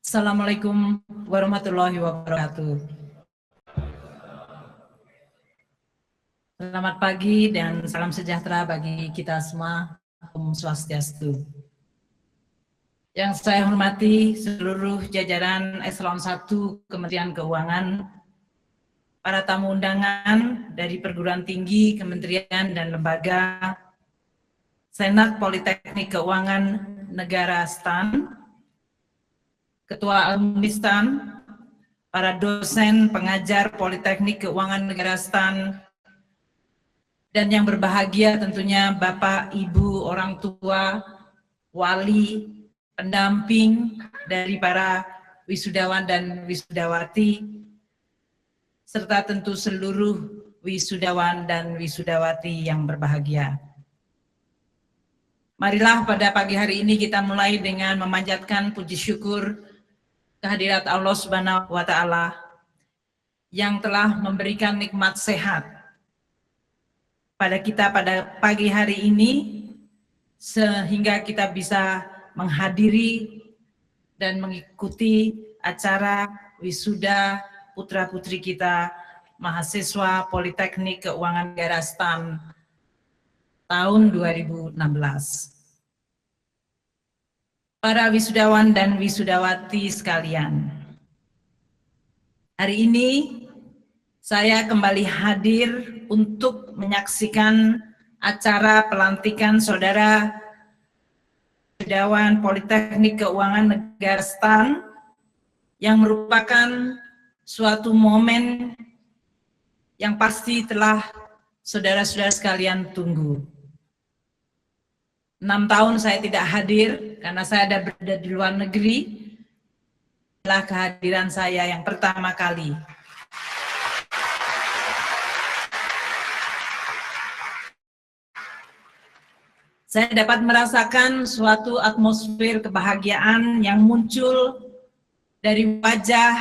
Assalamualaikum warahmatullahi wabarakatuh. Selamat pagi dan salam sejahtera bagi kita semua. Om Swastiastu. Yang saya hormati seluruh jajaran Eselon 1 Kementerian Keuangan, para tamu undangan dari perguruan tinggi, kementerian dan lembaga, Senat Politeknik Keuangan Negara STAN, Ketua Alumni STAN, para dosen pengajar Politeknik Keuangan Negara STAN, dan yang berbahagia tentunya Bapak, Ibu, orang tua, wali, pendamping dari para wisudawan dan wisudawati, serta tentu seluruh wisudawan dan wisudawati yang berbahagia. Marilah pada pagi hari ini kita mulai dengan memanjatkan puji syukur kehadirat Allah Subhanahu wa Ta'ala yang telah memberikan nikmat sehat pada kita pada pagi hari ini, sehingga kita bisa menghadiri dan mengikuti acara wisuda putra-putri kita, mahasiswa Politeknik Keuangan Negara STAN tahun 2016. Para wisudawan dan wisudawati sekalian, hari ini saya kembali hadir untuk menyaksikan acara pelantikan Saudara Wisudawan Politeknik Keuangan Negara STAN yang merupakan suatu momen yang pasti telah saudara-saudara sekalian tunggu. 6 tahun saya tidak hadir karena saya ada berada di luar negeri. Inilah kehadiran saya yang pertama kali. Saya dapat merasakan suatu atmosfer kebahagiaan yang muncul dari wajah,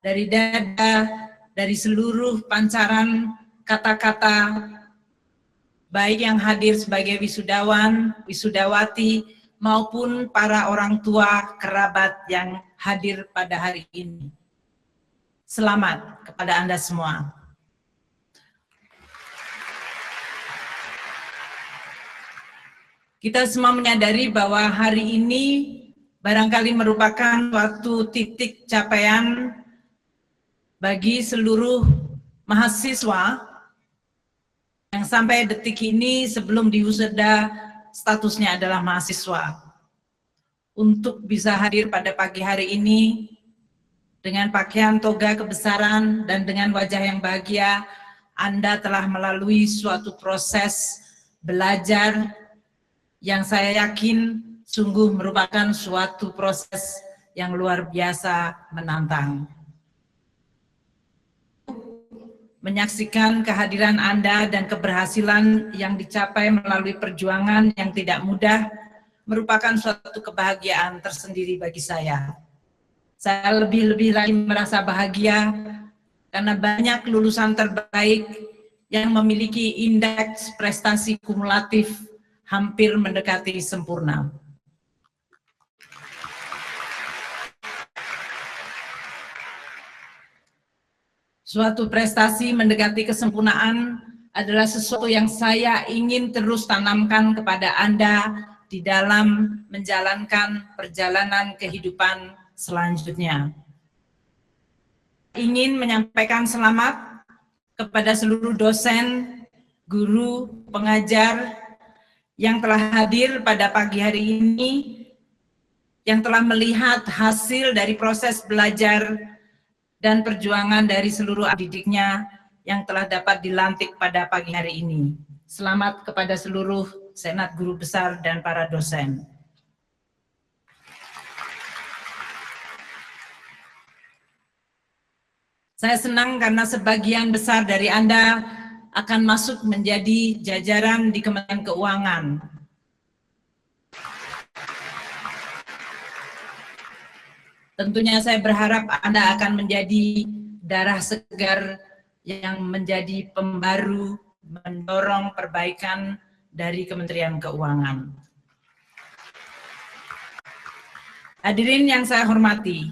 dari dada, dari seluruh pancaran kata-kata, baik yang hadir sebagai wisudawan, wisudawati, maupun para orang tua, kerabat yang hadir pada hari ini. Selamat kepada Anda semua. Kita semua menyadari bahwa hari ini barangkali merupakan suatu titik capaian bagi seluruh mahasiswa yang sampai detik ini sebelum diwisuda statusnya adalah mahasiswa. Untuk bisa hadir pada pagi hari ini dengan pakaian toga kebesaran dan dengan wajah yang bahagia, Anda telah melalui suatu proses belajar yang saya yakin sungguh merupakan suatu proses yang luar biasa menantang. Menyaksikan kehadiran Anda dan keberhasilan yang dicapai melalui perjuangan yang tidak mudah merupakan suatu kebahagiaan tersendiri bagi saya. Saya lebih-lebih lagi merasa bahagia karena banyak lulusan terbaik yang memiliki indeks prestasi kumulatif hampir mendekati sempurna. Suatu prestasi mendekati kesempurnaan adalah sesuatu yang saya ingin terus tanamkan kepada Anda di dalam menjalankan perjalanan kehidupan selanjutnya. Ingin menyampaikan selamat kepada seluruh dosen, guru, pengajar yang telah hadir pada pagi hari ini, yang telah melihat hasil dari proses belajar dan perjuangan dari seluruh didiknya yang telah dapat dilantik pada pagi hari ini. Selamat kepada seluruh Senat Guru Besar dan para dosen. Saya senang karena sebagian besar dari Anda akan masuk menjadi jajaran di Kementerian Keuangan. Tentunya saya berharap Anda akan menjadi darah segar yang menjadi pembaru, mendorong perbaikan dari Kementerian Keuangan. Hadirin yang saya hormati,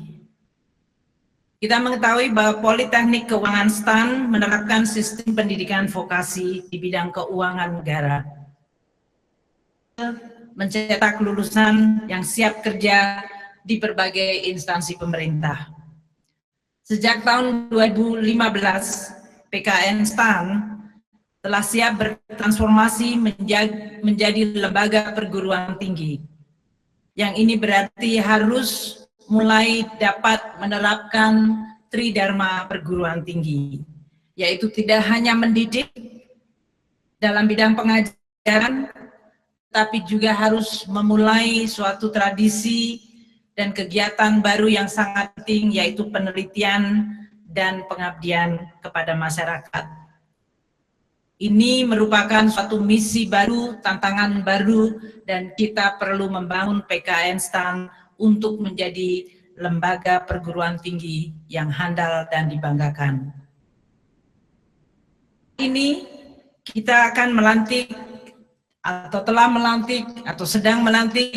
kita mengetahui bahwa Politeknik Keuangan STAN menerapkan sistem pendidikan vokasi di bidang keuangan negara, mencetak lulusan yang siap kerja di berbagai instansi pemerintah. Sejak tahun 2015, PKN STAN telah siap bertransformasi menjadi lembaga perguruan tinggi. Yang ini berarti harus mulai dapat menerapkan tridharma perguruan tinggi, yaitu tidak hanya mendidik dalam bidang pengajaran, tapi juga harus memulai suatu tradisi dan kegiatan baru yang sangat penting, yaitu penelitian dan pengabdian kepada masyarakat. Ini merupakan suatu misi baru, tantangan baru, dan kita perlu membangun PKN STAN untuk menjadi lembaga perguruan tinggi yang handal dan dibanggakan. Ini kita akan melantik atau telah melantik atau sedang melantik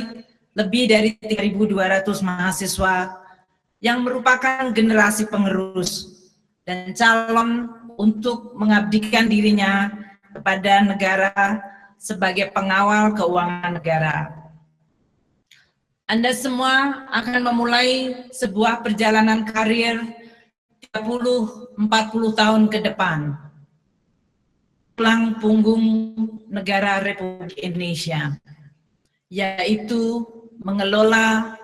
lebih dari 3.200 mahasiswa yang merupakan generasi penerus dan calon untuk mengabdikan dirinya kepada negara sebagai pengawal keuangan negara. Anda semua akan memulai sebuah perjalanan karir 30-40 tahun ke depan, tulang punggung negara Republik Indonesia, yaitu mengelola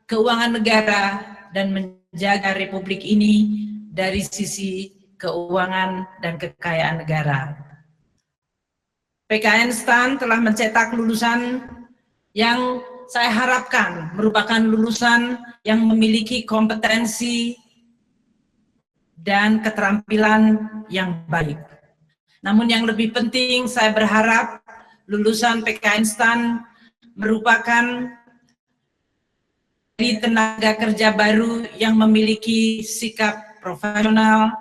keuangan negara dan menjaga Republik ini dari sisi keuangan dan kekayaan negara. PKN STAN telah mencetak lulusan yang saya harapkan merupakan lulusan yang memiliki kompetensi dan keterampilan yang baik. Namun yang lebih penting, saya berharap lulusan PKN STAN merupakan dari tenaga kerja baru yang memiliki sikap profesional,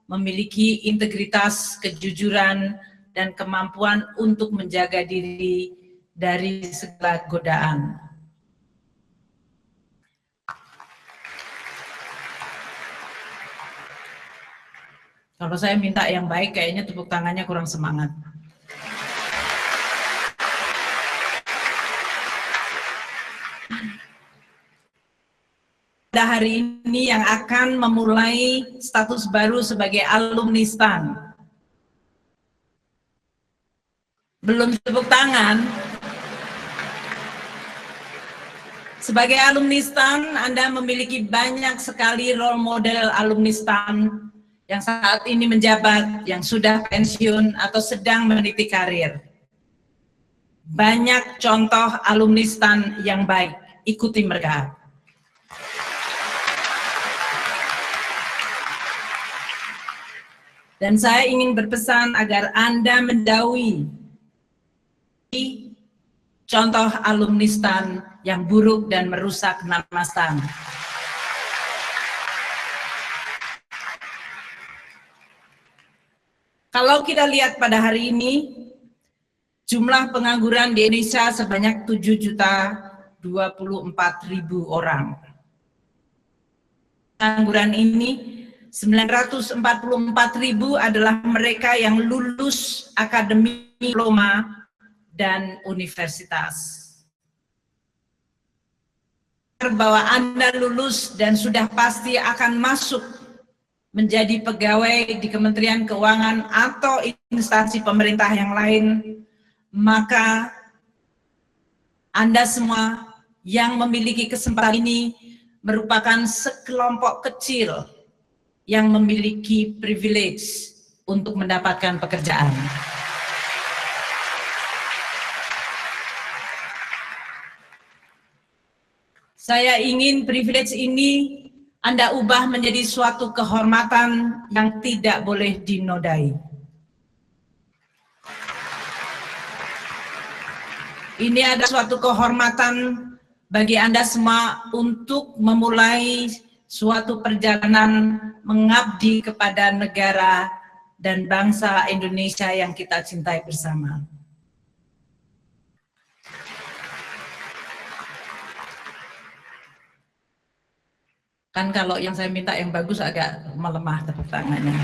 memiliki integritas, kejujuran, dan kemampuan untuk menjaga diri dari segala godaan. Kalau saya minta yang baik, kayaknya tepuk tangannya kurang semangat. Pada hari ini yang akan memulai status baru sebagai alumni STAN. Belum tepuk tangan. Sebagai alumni STAN, Anda memiliki banyak sekali role model alumni STAN yang saat ini menjabat, yang sudah pensiun atau sedang meniti karir. Banyak contoh alumni STAN yang baik, ikuti mereka. Dan saya ingin berpesan agar Anda mendahului contoh alumni STAN yang buruk dan merusak nama STAN. Kalau kita lihat pada hari ini, jumlah pengangguran di Indonesia sebanyak 7.024.000 orang. Pengangguran ini 944.000 adalah mereka yang lulus akademi, diploma, dan universitas. Bahwa Anda lulus dan sudah pasti akan masuk menjadi pegawai di Kementerian Keuangan atau instansi pemerintah yang lain, maka Anda semua yang memiliki kesempatan ini merupakan sekelompok kecil yang memiliki privilege untuk mendapatkan pekerjaan. Saya ingin privilege ini Anda ubah menjadi suatu kehormatan yang tidak boleh dinodai. Ini adalah suatu kehormatan bagi Anda semua untuk memulai suatu perjalanan mengabdi kepada negara dan bangsa Indonesia yang kita cintai bersama. Kan kalau yang saya minta yang bagus agak melemah tepuk tangannya.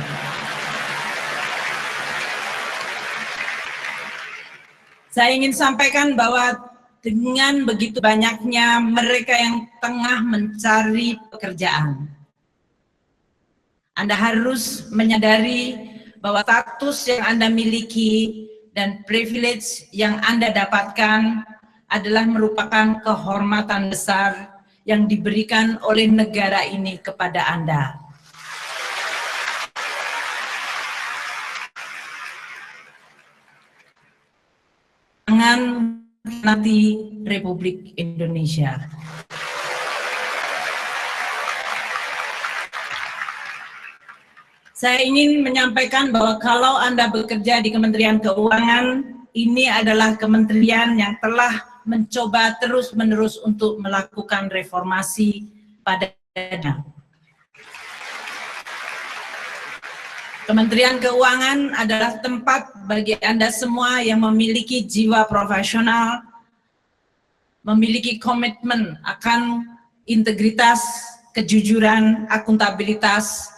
Saya ingin sampaikan bahwa dengan begitu banyaknya mereka yang tengah mencari pekerjaan, Anda harus menyadari bahwa status yang Anda miliki dan privilege yang Anda dapatkan adalah merupakan kehormatan besar yang diberikan oleh negara ini kepada Anda. Jangan nanti Republik Indonesia. Saya ingin menyampaikan bahwa kalau Anda bekerja di Kementerian Keuangan, ini adalah kementerian yang telah mencoba terus-menerus untuk melakukan reformasi pada Kementerian Keuangan adalah tempat bagi Anda semua yang memiliki jiwa profesional, memiliki komitmen akan integritas, kejujuran, akuntabilitas.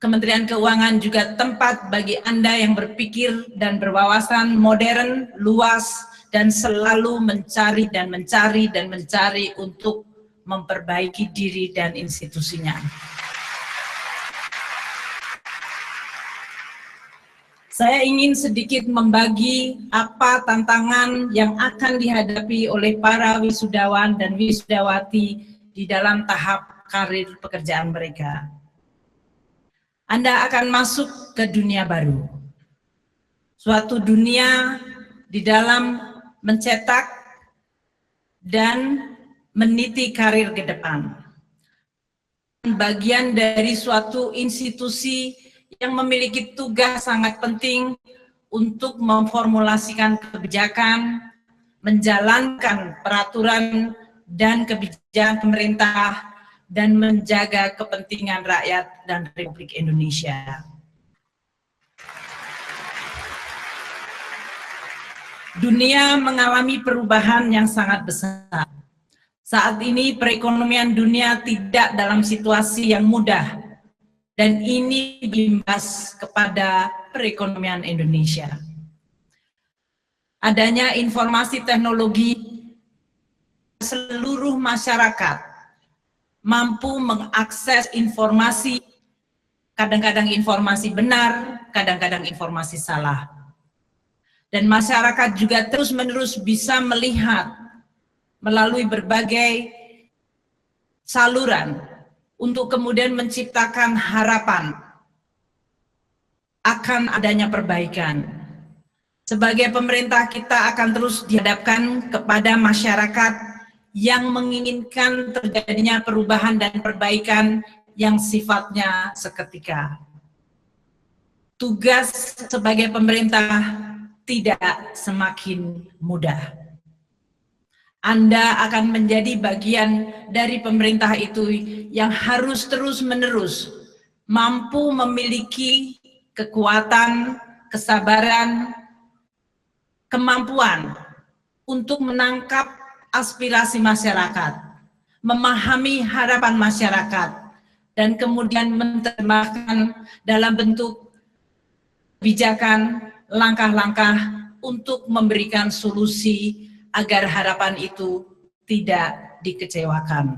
Kementerian Keuangan juga tempat bagi Anda yang berpikir dan berwawasan modern, luas, dan selalu mencari untuk memperbaiki diri dan institusinya. Saya ingin sedikit membagi apa tantangan yang akan dihadapi oleh para wisudawan dan wisudawati di dalam tahap karir pekerjaan mereka. Anda akan masuk ke dunia baru, suatu dunia di dalam mencetak dan meniti karir ke depan. Bagian dari suatu institusi yang memiliki tugas sangat penting untuk memformulasikan kebijakan, menjalankan peraturan dan kebijakan pemerintah, dan menjaga kepentingan rakyat dan Republik Indonesia. Dunia mengalami perubahan yang sangat besar. Saat ini perekonomian dunia tidak dalam situasi yang mudah, dan ini berimbas kepada perekonomian Indonesia. Adanya informasi teknologi, seluruh masyarakat mampu mengakses informasi, kadang-kadang informasi benar, kadang-kadang informasi salah. Dan masyarakat juga terus-menerus bisa melihat melalui berbagai saluran untuk kemudian menciptakan harapan akan adanya perbaikan. Sebagai pemerintah, kita akan terus dihadapkan kepada masyarakat yang menginginkan terjadinya perubahan dan perbaikan yang sifatnya seketika. Tugas sebagai pemerintah tidak semakin mudah. Anda akan menjadi bagian dari pemerintah itu yang harus terus-menerus mampu memiliki kekuatan, kesabaran, kemampuan untuk menangkap aspirasi masyarakat, memahami harapan masyarakat, dan kemudian menerjemahkan dalam bentuk kebijakan, langkah-langkah untuk memberikan solusi agar harapan itu tidak dikecewakan.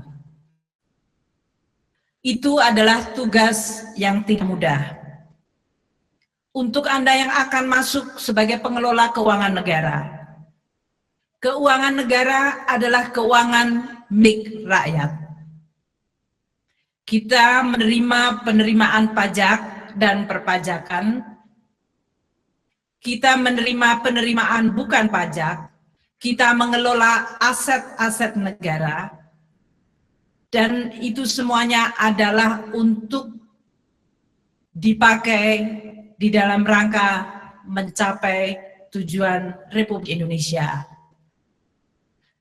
Itu adalah tugas yang tidak mudah. Untuk Anda yang akan masuk sebagai pengelola keuangan negara, keuangan negara adalah keuangan milik rakyat. Kita menerima penerimaan pajak dan perpajakan. Kita menerima penerimaan bukan pajak. Kita mengelola aset-aset negara. Dan itu semuanya adalah untuk dipakai di dalam rangka mencapai tujuan Republik Indonesia.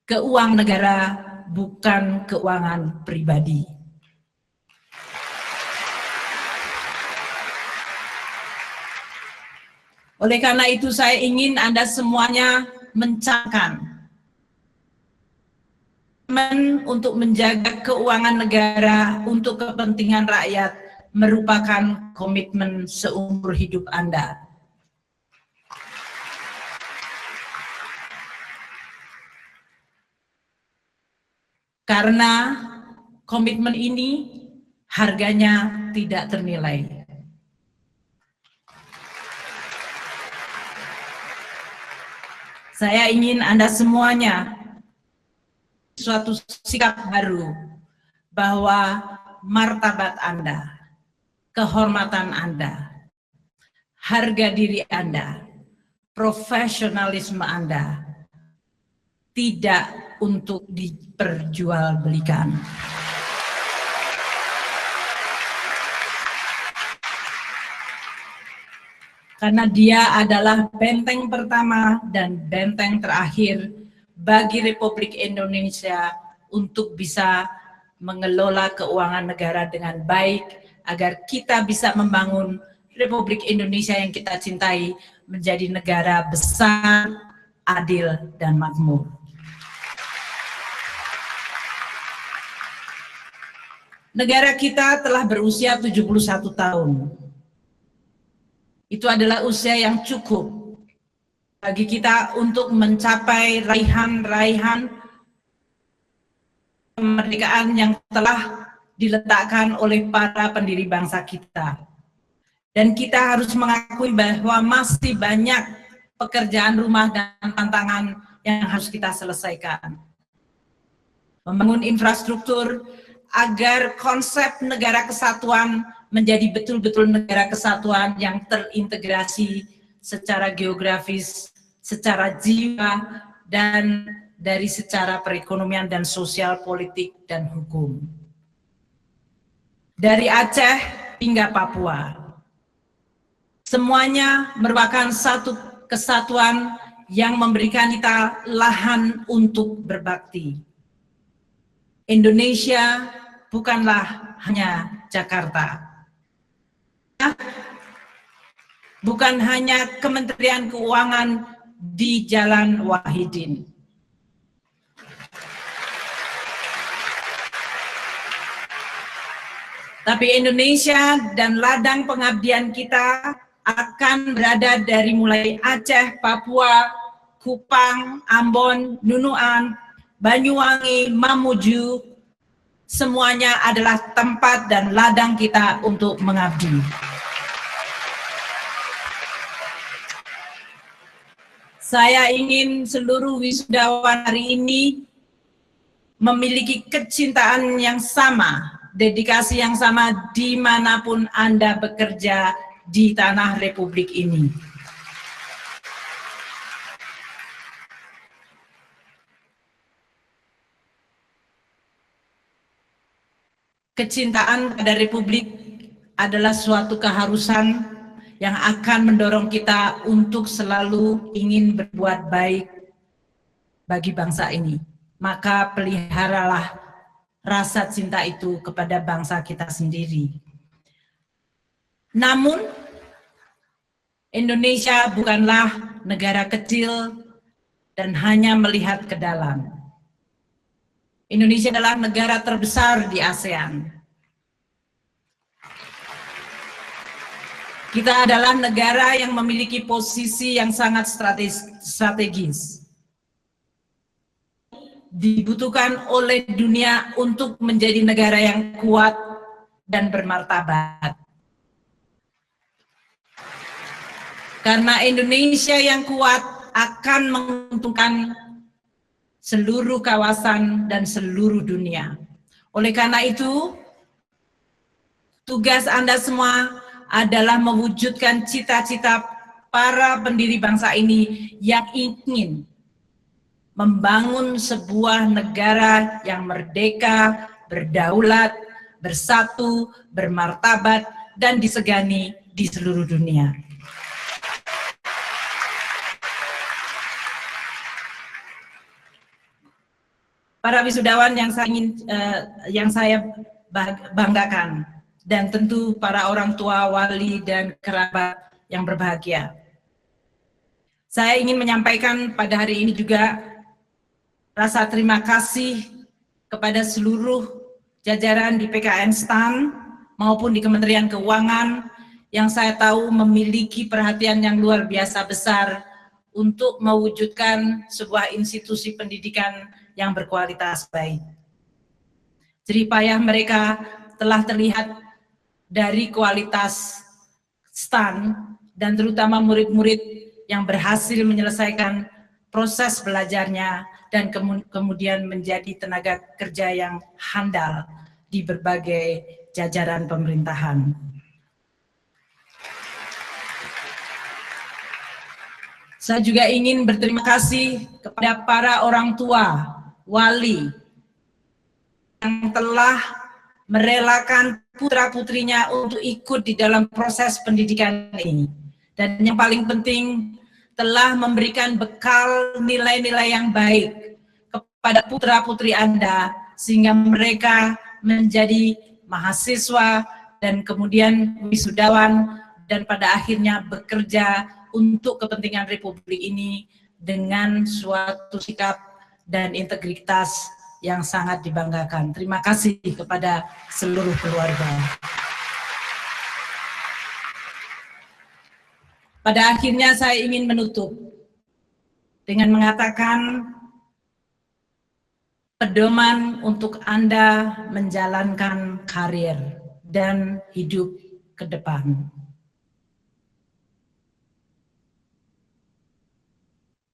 Keuangan negara bukan keuangan pribadi. Oleh karena itu saya ingin Anda semuanya mencamkan untuk menjaga keuangan negara untuk kepentingan rakyat merupakan komitmen seumur hidup Anda. Karena komitmen ini harganya tidak ternilai. Saya ingin Anda semuanya suatu sikap baru bahwa martabat Anda, kehormatan Anda, harga diri Anda, profesionalisme Anda tidak untuk diperjualbelikan. Karena dia adalah benteng pertama dan benteng terakhir bagi Republik Indonesia untuk bisa mengelola keuangan negara dengan baik, agar kita bisa membangun Republik Indonesia yang kita cintai menjadi negara besar, adil, dan makmur. Negara kita telah berusia 71 tahun. Itu adalah usia yang cukup bagi kita untuk mencapai raihan-raihan kemerdekaan yang telah diletakkan oleh para pendiri bangsa kita. Dan kita harus mengakui bahwa masih banyak pekerjaan rumah dan tantangan yang harus kita selesaikan. Membangun infrastruktur agar konsep negara kesatuan menjadi betul-betul negara kesatuan yang terintegrasi secara geografis, secara jiwa, dan dari secara perekonomian dan sosial, politik, dan hukum. Dari Aceh hingga Papua, semuanya merupakan satu kesatuan yang memberikan kita lahan untuk berbakti. Indonesia bukanlah hanya Jakarta. Bukan hanya Kementerian Keuangan di Jalan Wahidin. Tapi Indonesia dan ladang pengabdian kita akan berada dari mulai Aceh, Papua, Kupang, Ambon, Nunuan, Banyuwangi, Mamuju, semuanya adalah tempat dan ladang kita untuk mengabdi. Saya ingin seluruh wisudawan hari ini memiliki kecintaan yang sama, dedikasi yang sama dimanapun Anda bekerja di tanah Republik ini. Kecintaan pada Republik adalah suatu keharusan yang akan mendorong kita untuk selalu ingin berbuat baik bagi bangsa ini. Maka peliharalah rasa cinta itu kepada bangsa kita sendiri. Namun, Indonesia bukanlah negara kecil dan hanya melihat ke dalam. Indonesia adalah negara terbesar di ASEAN. Kita adalah negara yang memiliki posisi yang sangat strategis. Dibutuhkan oleh dunia untuk menjadi negara yang kuat dan bermartabat. Karena Indonesia yang kuat akan menguntungkan seluruh kawasan dan seluruh dunia. Oleh karena itu, tugas Anda semua adalah mewujudkan cita-cita para pendiri bangsa ini yang ingin membangun sebuah negara yang merdeka, berdaulat, bersatu, bermartabat, dan disegani di seluruh dunia. Para wisudawan yang saya banggakan, dan tentu para orang tua, wali, dan kerabat yang berbahagia. Saya ingin menyampaikan pada hari ini juga rasa terima kasih kepada seluruh jajaran di PKN STAN maupun di Kementerian Keuangan yang saya tahu memiliki perhatian yang luar biasa besar untuk mewujudkan sebuah institusi pendidikan yang berkualitas baik. Jerih payah mereka telah terlihat dari kualitas STAN dan terutama murid-murid yang berhasil menyelesaikan proses belajarnya dan kemudian menjadi tenaga kerja yang handal di berbagai jajaran pemerintahan. Saya juga ingin berterima kasih kepada para orang tua, wali, yang telah merelakan putra-putrinya untuk ikut di dalam proses pendidikan ini. Dan yang paling penting, telah memberikan bekal nilai-nilai yang baik kepada putra-putri Anda, sehingga mereka menjadi mahasiswa dan kemudian wisudawan, dan pada akhirnya bekerja untuk kepentingan Republik ini dengan suatu sikap dan integritas yang sangat dibanggakan. Terima kasih kepada seluruh keluarga. Pada akhirnya saya ingin menutup dengan mengatakan pedoman untuk Anda menjalankan karir dan hidup ke depan.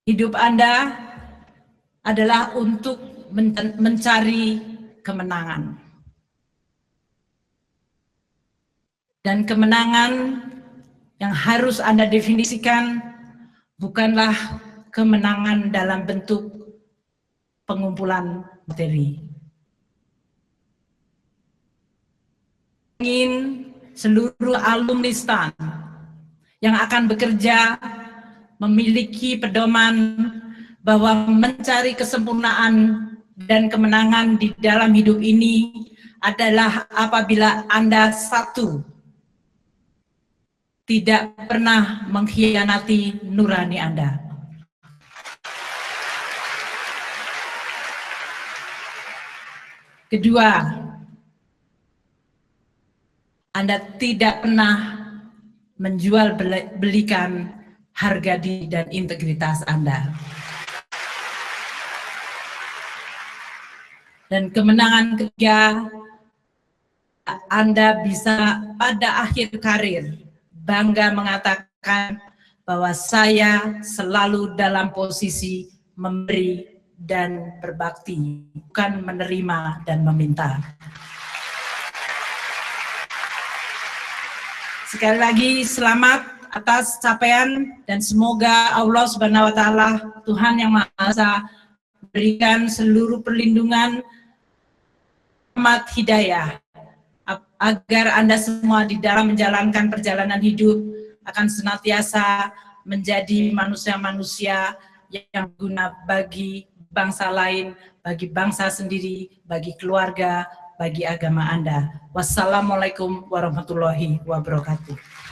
Hidup Anda adalah untuk mencari kemenangan. Dan kemenangan yang harus Anda definisikan bukanlah kemenangan dalam bentuk pengumpulan materi. Ingin seluruh alumni STAN yang akan bekerja memiliki pedoman bahwa mencari kesempurnaan dan kemenangan di dalam hidup ini adalah apabila Anda satu, tidak pernah mengkhianati nurani Anda. Kedua, Anda tidak pernah menjual belikan harga diri dan integritas Anda. Dan kemenangan ketiga, Anda bisa pada akhir karir bangga mengatakan bahwa saya selalu dalam posisi memberi dan berbakti, bukan menerima dan meminta. Sekali lagi selamat atas capaian dan semoga Allah Subhanahu wa Ta'ala, Tuhan yang Maha Esa, berikan seluruh perlindungan, rahmat, hidayah, agar Anda semua di dalam menjalankan perjalanan hidup akan senantiasa menjadi manusia-manusia yang guna bagi bangsa lain, bagi bangsa sendiri, bagi keluarga, bagi agama Anda. Wassalamualaikum warahmatullahi wabarakatuh.